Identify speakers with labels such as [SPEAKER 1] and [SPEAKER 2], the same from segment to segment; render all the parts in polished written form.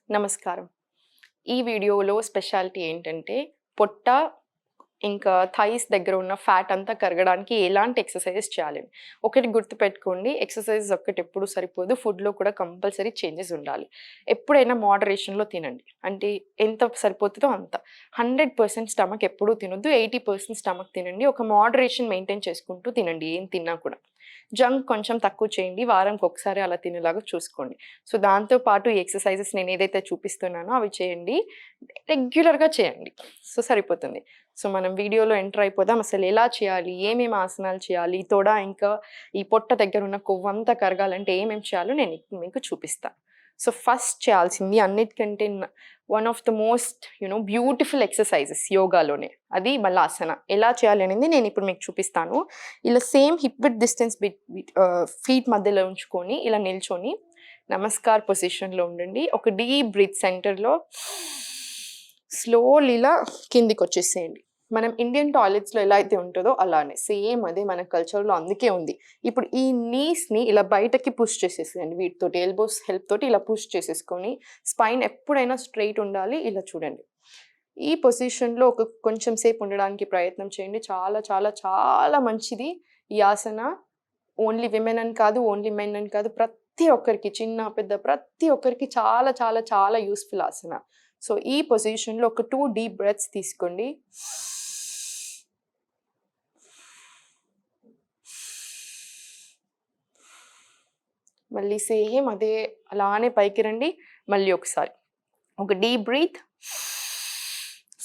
[SPEAKER 1] నమస్కారం. ఈ వీడియోలో స్పెషాలిటీ ఏంటంటే, పొట్ట ఇంకా థైస్ దగ్గర ఉన్న ఫ్యాట్ అంతా కరగడానికి ఎలాంటి ఎక్సర్‌సైజెస్ చేయాలని. ఒకటి గుర్తుపెట్టుకోండి, ఎక్సర్‌సైజెస్ ఒక్కటి ఎప్పుడు సరిపోదు. ఫుడ్‌లో కూడా కంపల్సరీ చేంజెస్ ఉండాలి. ఎప్పుడైనా మోడరేషన్‌లో తినండి. అంటే ఎంత సరిపోతదో అంత. 100% స్టమక్ ఎప్పుడూ తినొద్దు. 80% స్టమక్ తినండి. ఒక మోడరేషన్ మెయింటైన్ చేసుకుంటూ తినండి ఏం తిన్నా కూడా. జంక్ కొంచెం తక్కువ చేయండి. వారానికి ఒకసారి అలా తినేలాగా చూసుకోండి. సో, దాంతో పాటు ఈ ఎక్సర్‌సైజెస్ నేనేదైతే చూపిస్తున్నానో అవి చేయండి. రెగ్యులర్‌గా చేయండి. సో, సరిపోతుంది. సో, మనం వీడియోలో ఎంటర్ అయిపోదాం. అసలు ఎలా చేయాలి? ఏమేమి ఆసనాలు చేయాలి? తొడ ఇంకా ఈ పొట్ట దగ్గర ఉన్న కొవ్వంతా కరగాలంటే ఏమేమి చేయాలో నేను మీకు చూపిస్తాను. సో, ఫస్ట్ చేయాల్సింది అన్నిటికంటే one of the most beautiful exercises యోగాలోనే. అది మలాసన. ఎలా చేయాలి అనేది నేను ఇప్పుడు మీకు చూపిస్తాను. ఇలా same hip width distance feet మధ్యలో ఉంచుకొని ఇలా నిల్చొని నమస్కార్ పొజిషన్‌లో ఉండండి. ఒక డీప్ బ్రీత్ సెంటర్‌లో స్లోలీ ఇలా కిందికొచ్చేసేయండి. మనం ఇండియన్ టాయిలెట్స్‌లో ఎలా అయితే ఉంటదో అలానే. సేమ్ అదే మన కల్చర్‌లో అందుకే ఉంది. ఇప్పుడు ఈ నీస్‌ని ఇలా బయటకి పుష్ చేసేసేయండి. వీటితోటి ఎల్బోస్ హెల్ప్ తోటి ఇలా పుష్ చేసేసుకొని స్పైన్ ఎప్పుడైనా స్ట్రెయిట్ ఉండాలి. ఇలా చూడండి. ఈ పొజిషన్‌లో కొంచెం సేపు ఉండడానికి ప్రయత్నం చేయండి. చాలా చాలా చాలా మంచిది ఈ ఆసన. ఓన్లీ విమెన్ అని కాదు, ఓన్లీ మెన్ అని కాదు. ప్రతి ఒక్కరికి చిన్న, పెద్ద ప్రతి ఒక్కరికి చాలా చాలా చాలా యూజ్‌ఫుల్ ఆసన. సో, ఈ పొజిషన్‌లో ఒక 2 డీప్ బ్రెత్స్ తీసుకోండి. మళ్ళీ సేమ్ అదే అలానే పైకి రండి. మళ్ళీ ఒకసారి. ఒక deep breath.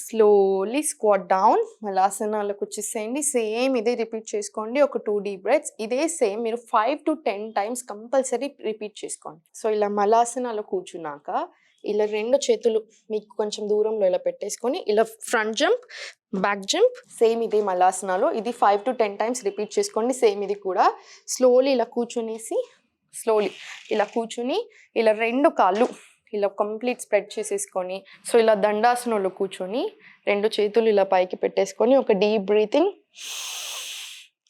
[SPEAKER 1] Slowly squat down. మలాసనాలకు వచ్చేసేయండి. సేమ్ ఇదే రిపీట్ చేసుకోండి. ఒక 2 డీప్ బ్రెత్స్. ఇదే సేమ్ మీరు 5 to 10 టైమ్స్ కంపల్సరీ రిపీట్ చేసుకోండి. సో, ఇలా మలాసనాలో కూర్చున్నాక ఇలా 2 చేతులు మీకు కొంచెం దూరంలో ఇలా పెట్టేసుకొని ఇలా front jump, back jump same ఇదే మలాసనాలో. ఇది 5 to 10 టైమ్స్ రిపీట్ చేసుకోండి. సేమ్ ఇది కూడా స్లోలీ ఇలా కూర్చునేసి స్లోలీ ఇలా కూర్చుని ఇలా 2 కాళ్ళు ఇలా కంప్లీట్ స్ప్రెడ్ చేసేసుకొని సో ఇలా దండాసనంలో కూర్చొని 2 చేతులు ఇలా పైకి పెట్టేసుకొని ఒక డీప్ బ్రీతింగ్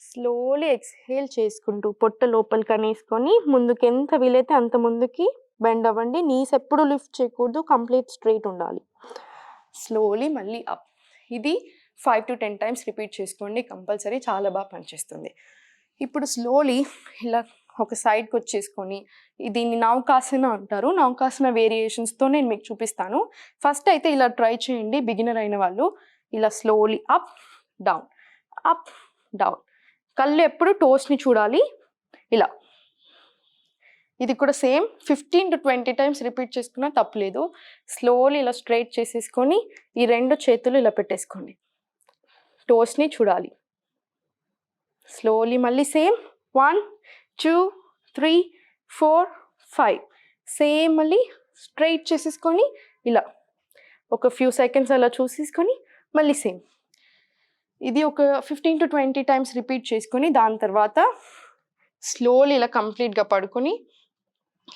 [SPEAKER 1] స్లోలీ ఎక్స్హేల్ చేసుకుంటూ పొట్ట లోపలికి అనేసుకొని ముందుకు ఎంత వీలైతే అంత ముందుకి బెండ్ అవ్వండి. నీస్ ఎప్పుడు లిఫ్ట్ చేయకూడదు. కంప్లీట్ స్ట్రైట్ ఉండాలి. స్లోలీ మళ్ళీ అప్. ఇది 5 to 10 టైమ్స్ రిపీట్ చేసుకోండి. కంపల్సరీ చాలా బాగా పనిచేస్తుంది. ఇప్పుడు స్లోలీ ఇలా ఒక సైడ్కి వచ్చేసుకొని దీన్ని నౌకాసన అంటారు. నౌకాసన వేరియేషన్స్తో నేను మీకు చూపిస్తాను. ఫస్ట్ అయితే ఇలా ట్రై చేయండి. బిగినర్ అయిన వాళ్ళు ఇలా slowly up down, up down. కళ్ళు ఎప్పుడు టోస్ని చూడాలి. ఇలా ఇది కూడా సేమ్ 15 to 20 టైమ్స్ రిపీట్ చేసుకున్నా తప్పలేదు. స్లోలీ ఇలా స్ట్రైట్ చేసేసుకొని ఈ 2 చేతులు ఇలా పెట్టేసుకోండి. టోస్ని చూడాలి. స్లోలీ మళ్ళీ సేమ్ 1 2 3 4 5 సేమ్ మళ్ళీ స్ట్రైట్ చేసేసుకొని ఇలా ఒక ఫ్యూ సెకండ్స్ అలా చూసేసుకొని మళ్ళీ సేమ్. ఇది ఒక 15 to 20 టైమ్స్ రిపీట్ చేసుకొని దాని తర్వాత స్లోలీ ఇలా కంప్లీట్గా పడుకొని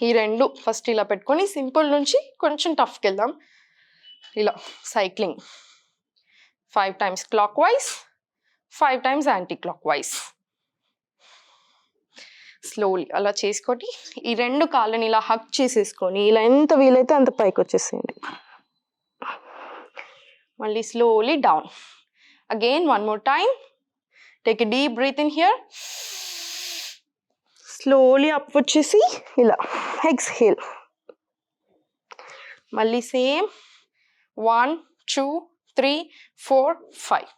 [SPEAKER 1] ఈ 2 ఫస్ట్ ఇలా పెట్టుకొని సింపుల్ నుంచి కొంచెం టఫ్కి వెళ్దాం. ఇలా cycling 5 times clock wise, 5 times anti clock wise. Slowly అలా చేసుకొని ఈ 2 కాళ్ళని ఇలా హక్ చేసేసుకొని ఇలా ఎంత వీలైతే అంత పైకి వచ్చేసేయండి. మళ్ళీ slowly down. Again one more time. Take a deep breath in here. Slowly up వచ్చేసి ఇలా ఎక్స్హేల్. మళ్ళీ same 1 2 3 4 5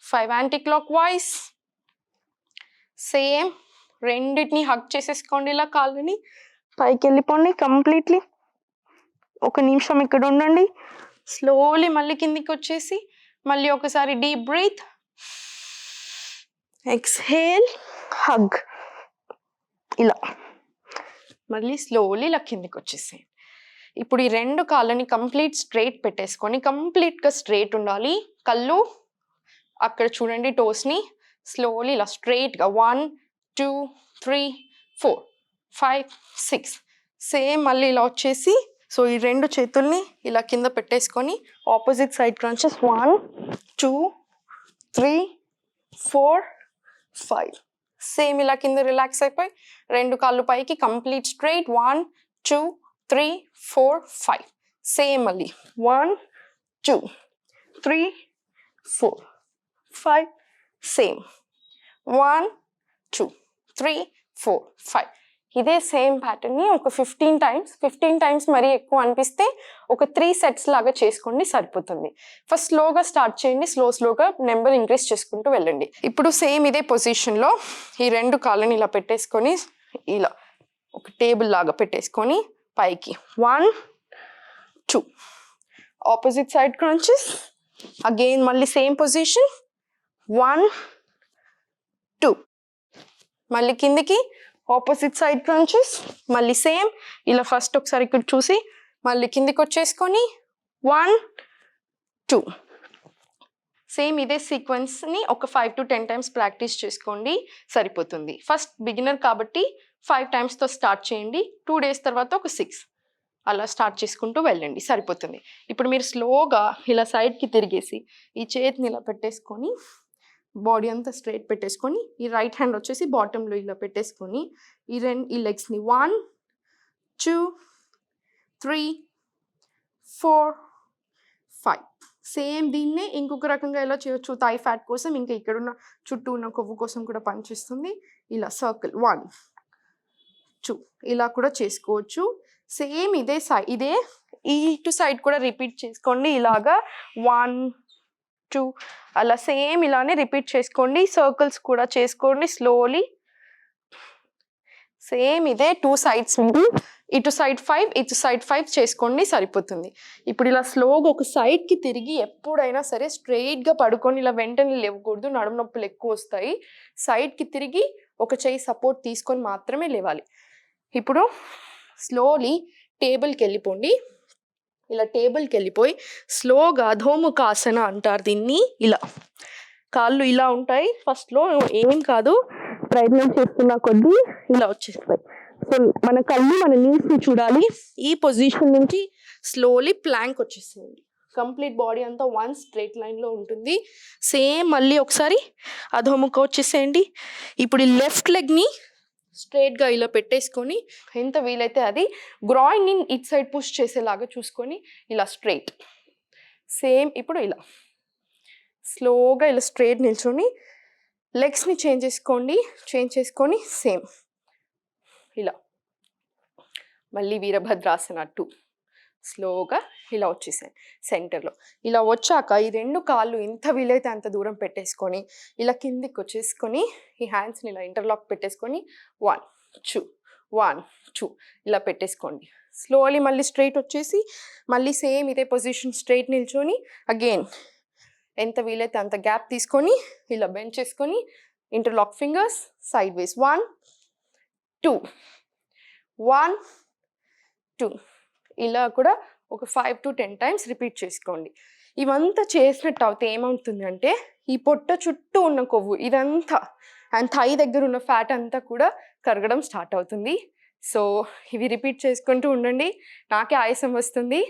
[SPEAKER 1] 5 anti clock wise. Same రెండింటిని హక్ చేసేసుకోండి. ఇలా కాళ్ళని పైకి వెళ్ళిపోండి కంప్లీట్లీ. 1 నిమిషం ఇక్కడ ఉండండి. స్లోలీ మళ్ళీ కిందికి వచ్చేసి మళ్ళీ ఒకసారి డీప్ బ్రీత్, ఎక్స్హేల్, హగ్. ఇలా మళ్ళీ స్లోలీ ఇలా కిందికి వచ్చేసేయండి. ఇప్పుడు ఈ 2 కాళ్ళని కంప్లీట్ స్ట్రైట్ పెట్టేసుకొని కంప్లీట్గా స్ట్రైట్ ఉండాలి. కళ్ళు అక్కడ చూడండి టోస్ని. స్లోలీ ఇలా స్ట్రైట్గా 1 2 3 4 5 6 సేమ్ మళ్ళీ ఇలా వచ్చేసి సో ఈ 2 చేతుల్ని ఇలా కింద పెట్టేసుకొని ఆపోజిట్ సైడ్ క్రంచెస్ 1 2 3 4 5 సేమ్ ఇలా కింద రిలాక్స్ అయిపోయి 2 కాళ్ళు పైకి కంప్లీట్ స్ట్రైట్ 1 2 3 4 5 సేమ్ మళ్ళీ 1 2 3 4 5 సేమ్ 1 2 3 4 5 ఇదే సేమ్ ప్యాటర్న్ని ఒక 15 టైమ్స్ మరీ ఎక్కువ అనిపిస్తే ఒక 3 సెట్స్ లాగా చేసుకోండి సరిపోతుంది. ఫస్ట్ స్లోగా స్టార్ట్ చేయండి, స్లోగా నెంబర్ ఇంక్రీజ్ చేసుకుంటూ వెళ్ళండి. ఇప్పుడు సేమ్ ఇదే పొజిషన్లో ఈ 2 కాళ్ళని ఇలా పెట్టేసుకొని ఇలా ఒక టేబుల్ లాగా పెట్టేసుకొని పైకి 1 2 ఆపోజిట్ సైడ్ క్రంచెస్ అగైన్ మళ్ళీ సేమ్ పొజిషన్ 1 2 మళ్ళీ కిందికి ఆపోజిట్ సైడ్ క్రంచెస్ మళ్ళీ సేమ్ ఇలా ఫస్ట్ ఒకసారి ఇక్కడ చూసి మళ్ళీ కిందికి వచ్చేసుకొని 1 2 సేమ్ ఇదే సీక్వెన్స్ని ఒక 5 to 10 టైమ్స్ ప్రాక్టీస్ చేసుకోండి సరిపోతుంది. ఫస్ట్ బిగినర్ కాబట్టి 5 టైమ్స్తో స్టార్ట్ చేయండి, 2 days తర్వాత ఒక 6 అలా స్టార్ట్ చేసుకుంటూ వెళ్ళండి సరిపోతుంది. ఇప్పుడు మీరు స్లోగా ఇలా సైడ్కి తిరిగేసి ఈ చేతిని ఇలా పెట్టేసుకొని బాడీ అంతా స్ట్రైట్ పెట్టేసుకొని ఈ రైట్ హ్యాండ్ వచ్చేసి బాటంలో ఇలా పెట్టేసుకొని ఈ లెగ్స్ని 1 2 3 4 5 సేమ్ దీన్నే ఇంకొక రకంగా ఎలా చేయొచ్చు, థై ఫ్యాట్ కోసం ఇంకా ఇక్కడున్న చుట్టూ ఉన్న కొవ్వు కోసం కూడా పనిచేస్తుంది. ఇలా సర్కిల్ 1 2 ఇలా కూడా చేసుకోవచ్చు. సేమ్ ఇదే ఈ ఇటు సైడ్ కూడా రిపీట్ చేసుకోండి. ఇలాగా 1 2 అలా సేమ్ ఇలానే రిపీట్ చేసుకోండి. సర్కిల్స్ కూడా చేసుకోండి స్లోలీ. సేమ్ ఇదే 2 sides ఇటు సైడ్ 5 ఇటు సైడ్ 5 చేసుకోండి సరిపోతుంది. ఇప్పుడు ఇలా స్లోగా ఒక సైడ్కి తిరిగి ఎప్పుడైనా సరే స్ట్రెయిట్గా పడుకొని ఇలా వెంటనే లేవకూడదు, నడుము నొప్పులు ఎక్కువ వస్తాయి. సైడ్కి తిరిగి ఒక చెయ్యి సపోర్ట్ తీసుకొని మాత్రమే లేవాలి. ఇప్పుడు స్లోలీ టేబుల్కి వెళ్ళిపోండి. ఇలా టేబుల్కి వెళ్ళిపోయి స్లోగా అధోముఖాసన అంటారు దీన్ని. ఇలా కాళ్ళు ఇలా ఉంటాయి, ఫస్ట్లో ఏం కాదు ప్రయత్నం చేస్తున్న కొద్దీ ఇలా వచ్చేస్తాయి. సో మన కళ్ళు మన నీస్ని చూడాలి. ఈ పొజిషన్ నుంచి స్లోలీ ప్లాంక్ వచ్చేసేయండి. కంప్లీట్ బాడీ అంతా 1 straight లైన్లో ఉంటుంది. సేమ్ మళ్ళీ ఒకసారి అధోముఖ వచ్చేసేయండి. ఇప్పుడు ఈ లెఫ్ట్ లెగ్ని స్ట్రైట్గా ఇలా పెట్టేసుకొని ఎంత వీలైతే అది గ్రాయిన్ని ఇట్ సైడ్ పుష్ చేసేలాగా చూసుకొని ఇలా స్ట్రైట్. సేమ్ ఇప్పుడు ఇలా స్లోగా ఇలా స్ట్రైట్ నిల్చొని లెగ్స్ని చేంజ్ చేసుకొని సేమ్ ఇలా మళ్ళీ వీరభద్రాసన 2 స్లోగా ఇలా వచ్చేసాయి సెంటర్లో. ఇలా వచ్చాక ఈ 2 కాళ్ళు ఎంత వీలైతే అంత దూరం పెట్టేసుకొని ఇలా కిందికి వచ్చేసుకొని ఈ హ్యాండ్స్ని ఇలా ఇంటర్లాక్ పెట్టేసుకొని 1 2 1 2 ఇలా పెట్టేసుకోండి. స్లోలీ మళ్ళీ స్ట్రైట్ వచ్చేసి మళ్ళీ సేమ్ ఇదే పొజిషన్ స్ట్రైట్ నిల్చొని అగైన్ ఎంత వీలైతే అంత గ్యాప్ తీసుకొని ఇలా బెండ్ చేసుకొని ఇంటర్లాక్ ఫింగర్స్ సైడ్ వేస్ 1 2 1 2 ఇలా కూడా ఒక 5 to 10 టైమ్స్ రిపీట్ చేసుకోండి. ఇవంతా చేసినట్టు అవుతే ఏమవుతుంది అంటే ఈ పొట్ట చుట్టూ ఉన్న కొవ్వు ఇదంతా అండ్ థై దగ్గర ఉన్న ఫ్యాట్ అంతా కూడా కరగడం స్టార్ట్ అవుతుంది. సో ఇవి రిపీట్ చేసుకుంటూ ఉండండి. నాకే ఆయాసం వస్తుంది,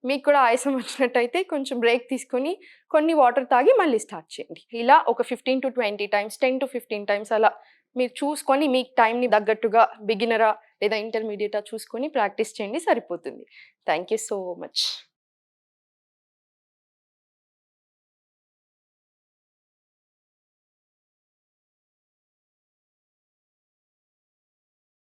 [SPEAKER 1] మీకు కూడా ఆయాసం వచ్చినట్టయితే కొంచెం బ్రేక్ తీసుకొని కొన్ని వాటర్ తాగి మళ్ళీ స్టార్ట్ చేయండి. ఇలా ఒక 15 to 20 టైమ్స్ 10 to 15 టైమ్స్ అలా మీరు చూసుకొని మీకు టైంని తగ్గట్టుగా బిగినరా లేదా ఇంటర్మీడియటా చూసుకొని ప్రాక్టీస్ చేయండి సరిపోతుంది. Thank you so much.